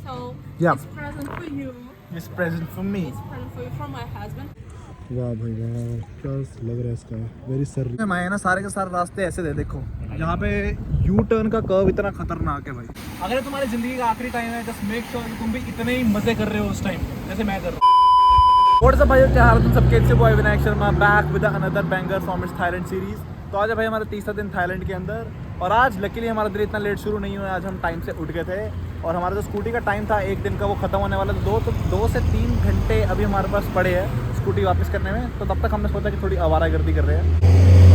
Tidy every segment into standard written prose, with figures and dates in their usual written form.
So Yeah. it's present for you. It's present for me. It's present for you from my husband. वाह भाई वाह, क्या लग रहा है इसका, वेरी सर। मैं ना सारे के सारे रास्ते ऐसे दे, देखो यहाँ पे यू टर्न का कर्व इतना खतरनाक है भाई। अगर तुम्हारी जिंदगी का आखिरी टाइम है, जस्ट मेक श्योर कि तुम भी इतने ही मजे कर रहे हो उस टाइम जैसे मैं कर रहा हूँ। व्हाट्स अप भाई, क्या हाल है तुम सबके? It's your boy Vinayak Sharma back with another banger from its Thailand series. तो आज है भाई हमारा तीसरा दिन थाईलैंड के अंदर, और आज लकीली हमारा दिन इतना लेट शुरू नहीं हुआ। आज हम टाइम से उठ गए थे, और हमारा जो स्कूटी का टाइम था एक दिन का वो ख़त्म होने वाला था। दो से 3 घंटे अभी हमारे पास पड़े हैं स्कूटी वापस करने में। तो तब तक हमने सोचा कि थोड़ी आवारागर्दी कर रहे हैं।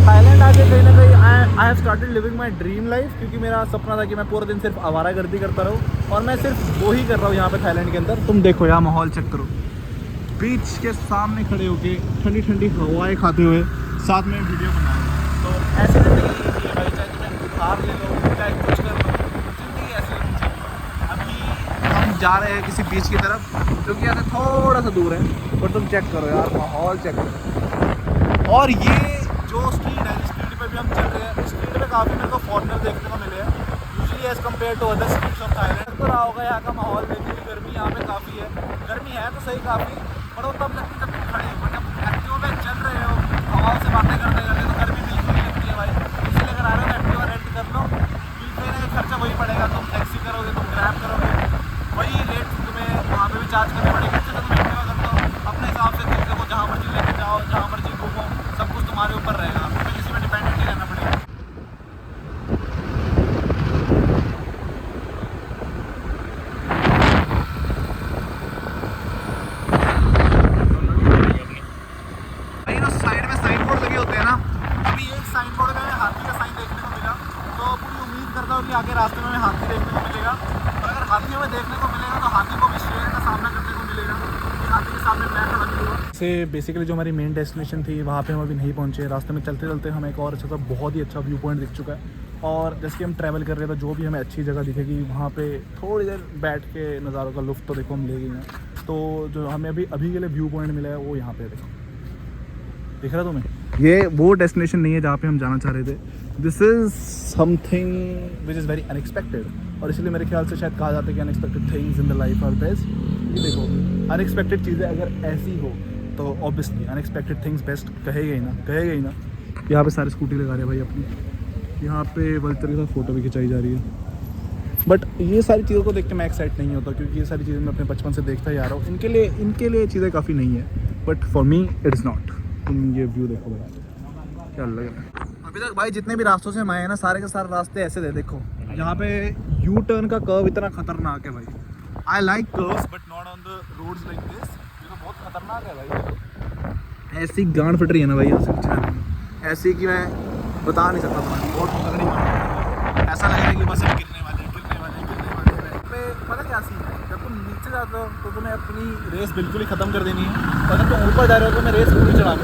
थाईलैंड आके कहीं ना कहीं I have started living my dream life, क्योंकि मेरा सपना था कि मैं पूरे दिन सिर्फ आवारागर्दी करता रहूँ, और मैं सिर्फ वो ही कर रहा हूँ यहाँ पे थाईलैंड के अंदर। तुम देखो यहाँ माहौल चेक करो, बीच के सामने खड़े होके ठंडी ठंडी हवाएं खाते हुए साथ में वीडियो बनाओ। तो ऐसी ज़िंदगी जी भाई, चाहे तुम्हें बुखार ले लो चाहे कुछ कर लो, ज़िंदगी ऐसी होनी चाहिए। अभी हम जा रहे हैं किसी बीच की तरफ, जो कि यहाँ से थोड़ा सा दूर है, और तुम चेक करो यार, माहौल चेक करो। और ये जो स्ट्रीट है, जिस स्ट्रीट पे भी हम चल रहे हैं, इस स्ट्रीट पे काफ़ी मेरे को फॉरनर देखने को मिले हैं, usually as compared to other streets of Thailand. तो रहा होगा यहाँ का माहौल देखने की, गर्मी यहाँ पे काफ़ी है। गर्मी है तो सही काफ़ी, पर वो तब लगती जब तुम खड़े हो, जब एक्टिवा पे चल रहे हो हवा से बातें करते करते, तो गर्मी बिल्कुल नहीं लगती है भाई। इसलिए अगर आ रहे हो एक्टिवा रेंट कर लो, क्योंकि का खर्चा वही पड़ेगा। तुम टैक्सी करोगे, तुम ग्रैब करोगे, वही रेट तुम्हें वहाँ पे भी चार्ज करनी पड़ेगी। इससे तुम एक्टिवा कर लो, अपने हिसाब से चीज़ देखो, जहाँ मर्जी लेके जाओ, जहाँ मर्जी घूमो, सब कुछ तुम्हारे ऊपर रहेगा, तुम्हें किसी में डिपेंडेंट नहीं रहना पड़ेगा। साइड में साइन बोर्ड लगे होते हैं ना, अभी एक साइन बोर्ड में हाथी का साइन देखने को मिला, तो पूरी उम्मीद करता हूँ कि आगे रास्ते में हमें हाथी देखने को मिलेगा। और अगर हाथी हमें देखने को मिलेगा तो हाथी को भी शेर का सामना करने को मिलेगा, क्योंकि हाथी के सामने मैं खड़ा नहीं हुआ। से बेसिकली जो हमारी मेन डेस्टिनेशन थी वहाँ पे हम अभी नहीं पहुँचे। रास्ते में चलते चलते हमें एक और अच्छा सा बहुत ही अच्छा व्यू पॉइंट दिख चुका है, और जैसे कि हम ट्रैवल कर रहे थे, जो भी हमें अच्छी जगह दिखेगी वहाँ पे थोड़ी देर बैठ के नज़ारों का लुत्फ़ तो देखो हम ले गए हैं। तो जो हमें अभी के लिए व्यू पॉइंट मिला है वो यहाँ पे देखो, दिख रहा तुम्हें? ये वो डेस्टिनेशन नहीं है जहाँ पे हम जाना चाह रहे थे। This is something which is very unexpected, और इसलिए मेरे ख्याल से शायद कहा जाता है कि unexpected things in the life are best. ये देखो, अनएक्सपेक्टेड चीज़ें अगर ऐसी हो तो ऑब्वियसली अनएक्सपेक्टेड थिंग्स बेस्ट कहेगा ही ना। यहाँ पे सारे स्कूटी लगा रहे हैं भाई अपनी, यहाँ पे वल्चर के साथ फ़ोटो भी खिंचाई जा रही है। बट ये सारी चीज़ों को देख के मैं एक्साइट नहीं होता, क्योंकि ये सारी चीज़ें मैं अपने बचपन से देखता ही आ रहा हूँ। इनके लिए चीज़ें काफ़ी नहीं है, but for me it is not. तुम ये व्यू देखो भाई, क्या लग रहा है। अभी तक भाई जितने भी रास्तों से हम आए हैं ना, सारे के सारे रास्ते ऐसे दे, देखो यहाँ पे यू टर्न का कर्व इतना खतरनाक है भाई। I like curves but not on the roads like this. ये तो बहुत खतरनाक है भाई। ऐसी गांड फट रही है ना भाई यहाँ से नीचे, ऐसी कि मैं बता नहीं सकता तुम्हें, बहुत तगड़ी गांड। ऐसा लग रहा है कि बस गिरने वाले पता क्या सीन है, जब तुम नीचे जाते हो तो तुम्हें अपनी रेस बिल्कुल ही ख़त्म कर देनी है, और जब तुम ऊपर जा रहे हो तो तुम्हें रेस पूरी चढ़ा दो,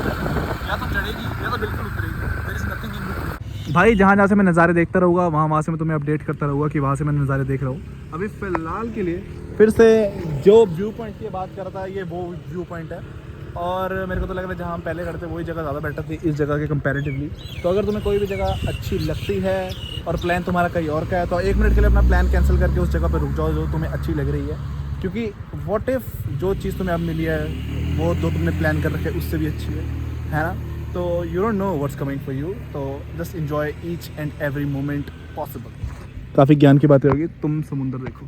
या तो चढ़ेगी या तो बिल्कुल उतरेगी। There is nothing in between भाई। जहाँ से मैं नज़ारे देखता रहूँगा वहाँ से मैं तुम्हें अपडेट करता रहूँगा कि वहाँ से मैं नज़ारे देख रहा हूँ। अभी फ़िलहाल के लिए फिर से जो व्यू पॉइंट की बात कर रहा था, ये वो व्यू पॉइंट है, और मेरे को तो लग रहा है जहाँ हम पहले खड़े थे वही जगह ज़्यादा बेटर थी इस जगह के कंपैरेटिवली। तो अगर तुम्हें कोई भी जगह अच्छी लगती है और प्लान तुम्हारा कहीं और का है, तो 1 मिनट के लिए अपना प्लान कैंसिल करके उस जगह पर रुक जाओ जो तुम्हें अच्छी लग रही है, क्योंकि व्हाट इफ़ जो चीज़ तुम्हें अब मिली है वो जो तुमने प्लान कर रखे उससे भी अच्छी है ना। तो you don't know what's coming for you, तो just enjoy each and every moment possible. काफ़ी ज्ञान की बातें होगी। तुम समुंदर देखो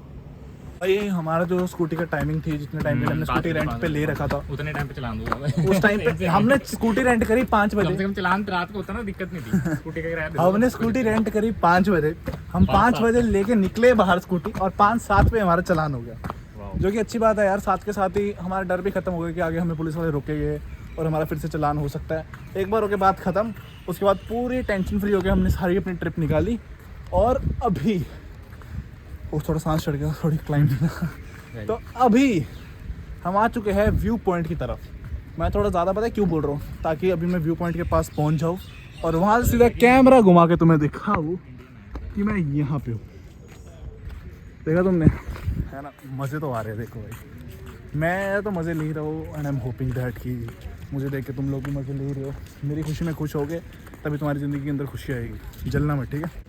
भाई। हमारा जो स्कूटी का टाइमिंग थी, जितने टाइम पे हमने स्कूटी रेंट पे ले रखा था उतने टाइम पे चलान दूंगा। उस टाइम पे हमने स्कूटी रेंट करी 5 बजे। कम से कम चलान रात को होता ना, दिक्कत नहीं थी। स्कूटी का किराया हमने स्कूटी रेंट करी 5 बजे। हम 5 बजे लेके निकले बाहर स्कूटी, और 5-7 पे हमारा चलान हो गया, जो कि अच्छी बात है यार। साथ के साथ ही हमारा डर भी खत्म हो गया कि आगे हमें पुलिस वाले रोकेंगे और हमारा फिर से चलान हो सकता है। एक बार होके बात ख़त्म, उसके बाद पूरी टेंशन फ्री हो गया, हमने सारी अपनी ट्रिप निकाली। और अभी वो थोड़ा सांस चढ़ गया, थोड़ी क्लाइंबिंग तो अभी हम आ चुके हैं व्यू पॉइंट की तरफ। मैं थोड़ा ज़्यादा पता है क्यों बोल रहा हूँ, ताकि अभी मैं व्यू पॉइंट के पास पहुँच जाऊँ और वहाँ से सीधा कैमरा घुमा के तुम्हें दिखाऊँ कि मैं यहाँ पे हूँ। देखा तुमने, है ना? मज़े तो आ रहे हैं। देखो भाई, मैं तो मज़े ले रहा हूँ, and I am hoping that कि मुझे देख के तुम लोग भी मज़े ले रहे हो। मेरी खुशी में खुश होगे तभी तुम्हारी ज़िंदगी के अंदर खुशी आएगी। जलना मत, ठीक है?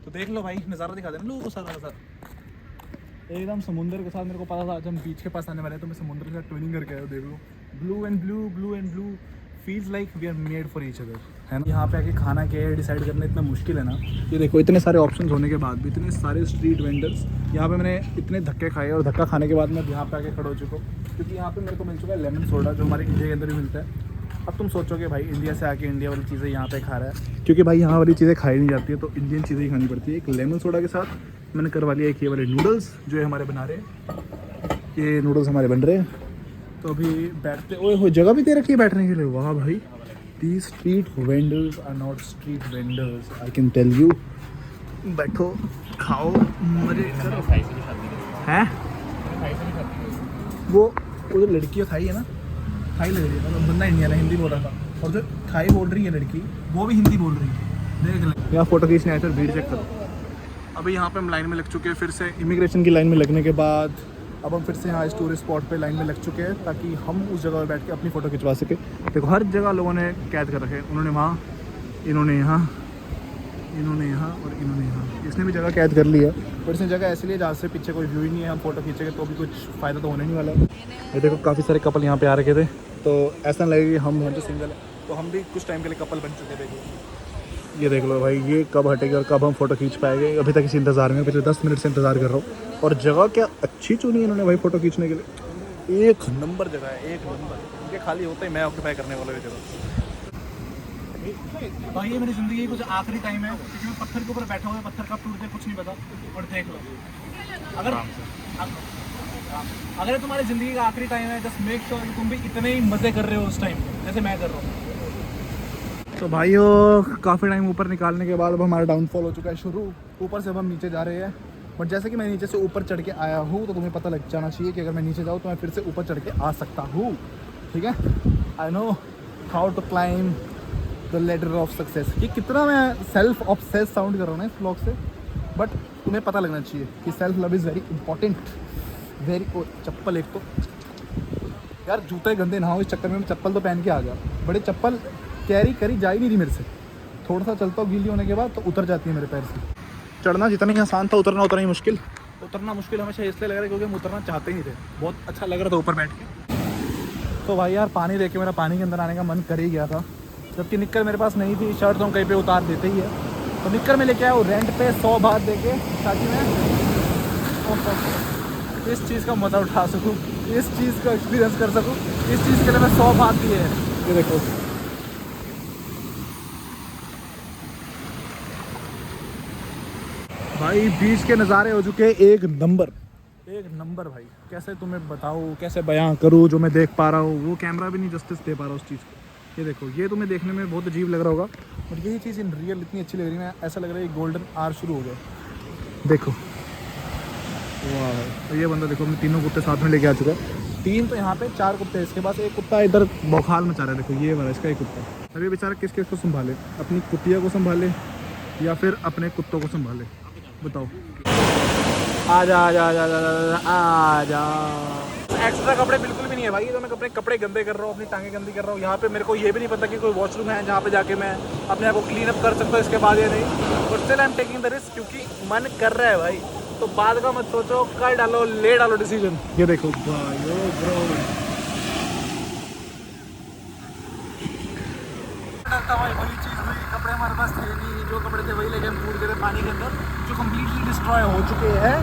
तो देख लो भाई, नज़ारा दिखा देना लोगों को सारा नज़ारा। एकदम समुंदर के साथ मेरे को पता था आज हम बीच के पास आने वाले हैं, तो मैं समुंदर के साथ ट्विनिंग करके आया हूँ। देख लो, blue and blue feels like we are made for each other, है ना। यहाँ पे आके खाना क्या है डिसाइड करना इतना मुश्किल है ना। ये देखो, इतने सारे ऑप्शंस होने के बाद भी इतने सारे स्ट्रीट वेंडर्स। यहाँ पे मैंने इतने धक्के खाए और धक्का खाने के बाद मैं यहाँ पे आके खड़ा हो चुका हूँ, क्योंकि यहाँ पे मेरे को मिल चुका है लेमन सोडा, जो हमारे इंडिया के अंदर भी मिलता है। अब तुम सोचोगे भाई इंडिया से आके इंडिया वाली चीज़ें यहाँ पे खा रहा है, क्योंकि भाई यहाँ वाली चीज़ें खाई नहीं जाती है, तो इंडियन चीज़ें ही खानी पड़ती है। एक लेमन सोडा के साथ मैंने करवा लिया एक ये वाले नूडल्स जो है हमारे बना रहे हैं, ये नूडल्स हमारे बन रहे हैं। तो अभी बैठते, ओए हो जगह भी दे रखी है बैठने के लिए, वाह भाई। These street vendors are not street vendors, I can tell you. बैठो, खाओ, मजे करो। हैं? वो जो लड़की थाई है ना, थाई लग रही है, मतलब बंदा इंडियन है, हिंदी बोल रहा था, और जो थाई बोल रही है लड़की वो भी हिंदी बोल रही है। देख ले, यहाँ फोटो खींचने आए थे, भीड़ चेक करो। अभी यहाँ पे हम लाइन में लग चुके हैं, फिर से इमिग्रेशन की लाइन में लगने के बाद अब हम फिर से यहाँ इस टूरिस्ट स्पॉट पे लाइन में लग चुके हैं, ताकि हम उस जगह पर बैठ के अपनी फ़ोटो खिंचवा सके। देखो हर जगह लोगों ने कैद कर रखे, उन्होंने वहाँ, इन्होंने यहाँ, इन्होंने यहाँ और इन्होंने यहाँ, इसने भी जगह कैद कर लिया। पर इसने जगह ऐसे लिए जहाँ से पीछे कोई व्यू ही नहीं है, हम फोटो खींचेंगे तो भी कुछ फ़ायदा तो होने नहीं वाला है। ये देखो काफ़ी सारे कपल यहाँ पे आ रखे थे, तो ऐसा लगे कि हम हैं तो सिंगल है, तो हम भी कुछ टाइम के लिए कपल बन चुके थे। देखो ये देख लो भाई, ये कब हटेगी और कब हम फोटो खींच पाएंगे, अभी तक इसी इंतज़ार में, पिछले 10 मिनट से इंतज़ार कर रहा हूँ। और जगह क्या अच्छी चुनी है इन्होंने भाई फ़ोटो खींचने के लिए, एक नंबर जगह है, एक नंबर। इनके खाली होता ही मैं ऑक्यूपाई करने वाला ये जगह। भाई ये मेरी ज़िंदगी की कुछ आखिरी टाइम है, क्योंकि मैं पत्थर के ऊपर बैठा हुआ है, पत्थर कब टूट जाए कुछ नहीं पता। और देख लो, अगर तुम्हारी ज़िंदगी का आखिरी टाइम है, जस्ट मेक श्योर तुम भी इतने ही मज़े कर रहे हो उस टाइम जैसे मैं कर रहा हूँ। तो भाइयों काफ़ी टाइम ऊपर निकालने के बाद अब हमारा डाउनफॉल हो चुका है शुरू। ऊपर से अब हम नीचे जा रहे हैं, बट जैसे कि मैं नीचे से ऊपर चढ़ के आया हूँ, तो तुम्हें पता लग जाना चाहिए कि अगर मैं नीचे जाऊँ तो मैं फिर से ऊपर चढ़ के आ सकता हूँ। ठीक है, I know how to climb the ladder of success. ये कितना मैं सेल्फ ऑब्सेस साउंड कर रहा हूँ ना इस ब्लॉग से, बट तुम्हें पता लगना चाहिए कि self love is very important. Very ओ चप्पल, एक तो यार जूते गंदे ना हो, इस चक्कर में मैं चप्पल तो पहन के आ गया, बड़े चप्पल कैरी करी जा ही नहीं रही मेरे से। थोड़ा सा चलता हूँ गीली होने के बाद तो उतर जाती है मेरे पैर से। चढ़ना जितना ही आसान था उतरना उतना ही मुश्किल। उतरना मुश्किल हमेशा इसलिए लग रहा है क्योंकि हम उतरना चाहते ही थे, बहुत अच्छा लग रहा था ऊपर बैठ के। तो भाई यार पानी देख के मेरा पानी के अंदर आने का मन कर ही गया था, जबकि निक्कर मेरे पास नहीं थी, शर्ट तो हम कहीं पे उतार देते ही है। तो निक्कर में लेके आया हूँ रेंट पे 100 बात दे के, ताकि मैं इस चीज़ का मज़ा उठा सकूँ, इस चीज़ का एक्सपीरियंस कर सकूँ। इस चीज़ के लिए मैं 100 बात दिए है। ये देखो भाई बीच के नज़ारे हो चुके हैं एक नंबर, एक नंबर भाई। कैसे तुम्हें बताऊँ, कैसे बयां करूँ जो मैं देख पा रहा हूँ, वो कैमरा भी नहीं जस्टिस दे पा रहा उस चीज़ को। ये देखो, ये तुम्हें देखने में बहुत अजीब लग रहा होगा, और यही चीज़ इन रियल इतनी अच्छी लग रही है, ऐसा लग रहा है गोल्डन आवर शुरू हो गया। देखो वाह, तो ये बंदा देखो अपने तीनों कुत्ते साथ में लेके आ चुका है। 3 तो यहाँ पे, 4 कुत्ते इसके पास, एक कुत्ता इधर बौखाल मचा रहा है। देखो ये वाला इसका एक कुत्ता। अब ये बेचारा किस किस को संभाले, अपनी कुतिया को संभाले या फिर अपने कुत्तों को संभाले, बताओ। आ जा आ जा आ जा आ जा। एक्स्ट्रा कपड़े बिल्कुल भी नहीं है भाई, तो मैं अपने कपड़े गंदे कर रहा हूँ, अपनी टांगे गंदी कर रहा हूँ। यहाँ पे मेरे को ये भी नहीं पता कि कोई वॉशरूम है जहाँ पे जाके मैं अपने आप को क्लीन अप कर सकता हूँ इसके बाद या नहीं। But still I am taking the risk, क्योंकि मन कर रहा है भाई। तो बाद का मत सोचो, कर डालो, ले डालो डिसीजन। ये देखो भाई, ओ ब्रो वही चीज़ हुई, कपड़े हमारे पास थे नहीं, जो कपड़े थे वही लेके हम कूद गए थे पानी के अंदर, जो कम्प्लीटली डिस्ट्रॉय हो चुके हैं।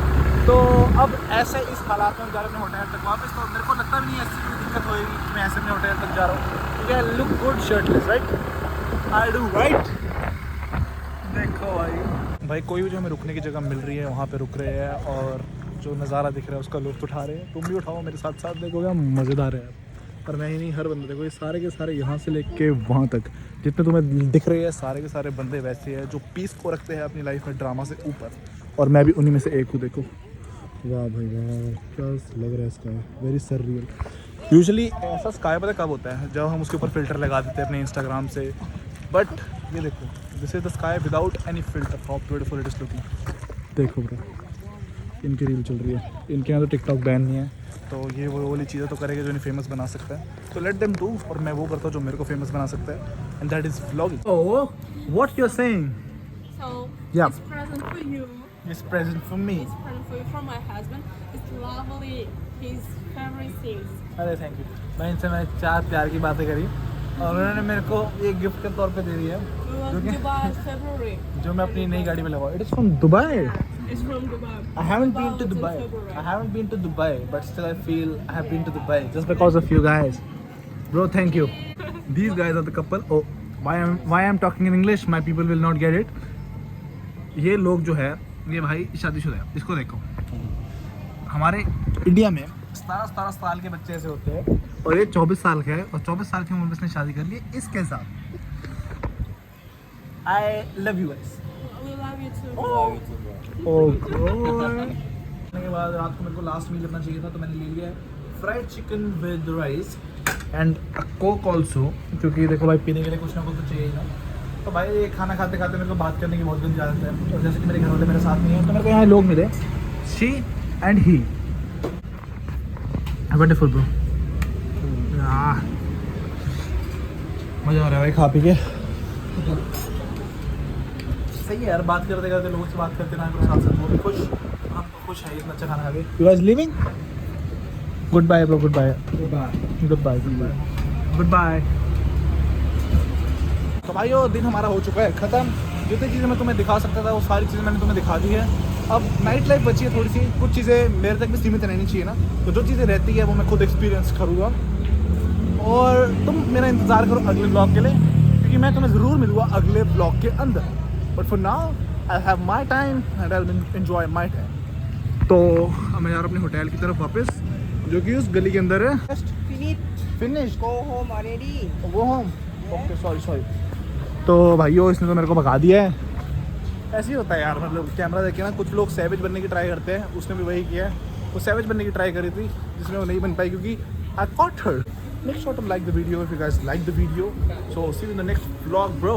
तो अब ऐसे इस हालात में जा रहे हैं होटल तक वापस। तो मेरे को लगता भी नहीं ऐसी कोई दिक्कत होएगी कि मैं ऐसे में होटल तक जा रहा हूँ, क्योंकि I look good shirtless, right, I do right. देखो भाई कोई भी जो हमें रुकने की जगह मिल रही है वहाँ पे रुक रहे हैं, और जो नज़ारा दिख रहा है उसका लुत्फ़ उठा रहे हैं। तुम भी उठाओ मेरे साथ साथ, देखोगे मज़ेदार है। और मैं ही नहीं, हर बंदे, देखो ये सारे के सारे यहाँ से लेके वहाँ तक जितने तुम्हें दिख रहे हैं, सारे के सारे बंदे वैसे हैं जो पीस को रखते हैं अपनी लाइफ में ड्रामा से ऊपर, और मैं भी उन्हीं में से एक हूँ। देखो वाह भाई वाह, क्या लग रहा है स्काई, वेरी सररियल। यूजुअली ऐसा स्काई पता कब होता है, जब हम उसके ऊपर फ़िल्टर लगा देते हैं अपने इंस्टाग्राम से। बट ये देखो, this is the sky without any filter, how beautiful it is looking. देखो ब्रो, इनकी रील चल रही है, इनके यहाँ तो टिकटॉक बैन नहीं है, तो ये वो वाली चीज़ें तो करेंगे जो इन्हें फेमस बना सकता है। तो लेट देम डू, और मैं वो करता हूँ जो मेरे को फेमस बना सकता है, and that is vlogging. Oh what you are saying? So Yeah. this present for you. This present for me. It's present for you from my husband. It's lovely. His favorite things. अरे thank you. मैं इनसे मैंने 4 प्यार की बातें करी और उन्होंने मेरे को ये गिफ्ट के तौर पे दे दिया We want Okay. Dubai February. जो मैं अपनी नई गाड़ी में लगाऊँ। It is from Dubai. It's from Dubai. I haven't been to was in Dubai. February. I haven't been to Dubai, but still I feel I have been to Dubai just because of you guys. Bro, thank you. These guys are the couple. Oh, why I'm talking in English? My people will not get it. ये लोग जो है, ये भाई शादीशुदा है। इसको देखो। हमारे इंडिया में 17 साल के बच्चे ऐसे होते हैं और ये 24 साल का है और 24 साल की उम्र में इसने शादी कर ली इसके साथ। I love you guys. We love you too. के बाद रात को मेरे को लास्ट मील लेना चाहिए था तो मैंने ले लिया है fried chicken with rice and a Coke also, क्योंकि देखो भाई पीने के लिए कुछ ना कुछ तो चाहिए ही ना। तो भाई ये खाना खाते खाते मेरे को बात करने की बहुत गंदी आदत है और जैसे कि मेरे घर वाले मेरे साथ नहीं है तो मेरे को यहाँ लोग मिले, she and he. Wonderful bro, मज़ा आ रहा है भाई खा पी के। सही है यार, बात करते करते लोगों से बात करते ना साथ साथ वो भी खुश, हम तो खुश है इतना अच्छा खाना खा के। You guys living? Good bye bro, good bye, good bye, good bye, good bye, good bye. तो भाइयों दिन हमारा हो चुका है ख़त्म। जितनी चीज़ें मैं तुम्हें दिखा सकता था वो सारी चीज़ें मैंने तुम्हें दिखा दी है। अब नाइट लाइफ बची है थोड़ी सी, कुछ चीज़ें मेरे तक भी सीमित रहनी चाहिए ना, तो जो चीज़ें रहती है वो मैं खुद एक्सपीरियंस करूँगा और तुम मेरा इंतज़ार करो अगले ब्लॉग के लिए, क्योंकि मैं तुम्हें ज़रूर मिलूँगा अगले ब्लॉग के अंदर। But for now I have my time and I will enjoy my time. तो अब मैं यार अपने होटल की तरफ वापस, जो कि उस गली के अंदर है। Finish Go home already. वो होम, ओके सॉरी। तो भाइयों इसने तो मेरे को भगा दिया है। ऐसे ही होता है यार, मतलब कैमरा देख के ना कुछ लोग सैवेज बनने की ट्राई करते हैं, उसने भी वही किया है। वो सैवेज बनने की ट्राई करी थी जिसमें वो नहीं बन पाई क्योंकि आई caught her. Make sure to like the video if you guys like the video. So see you in the next vlog, bro.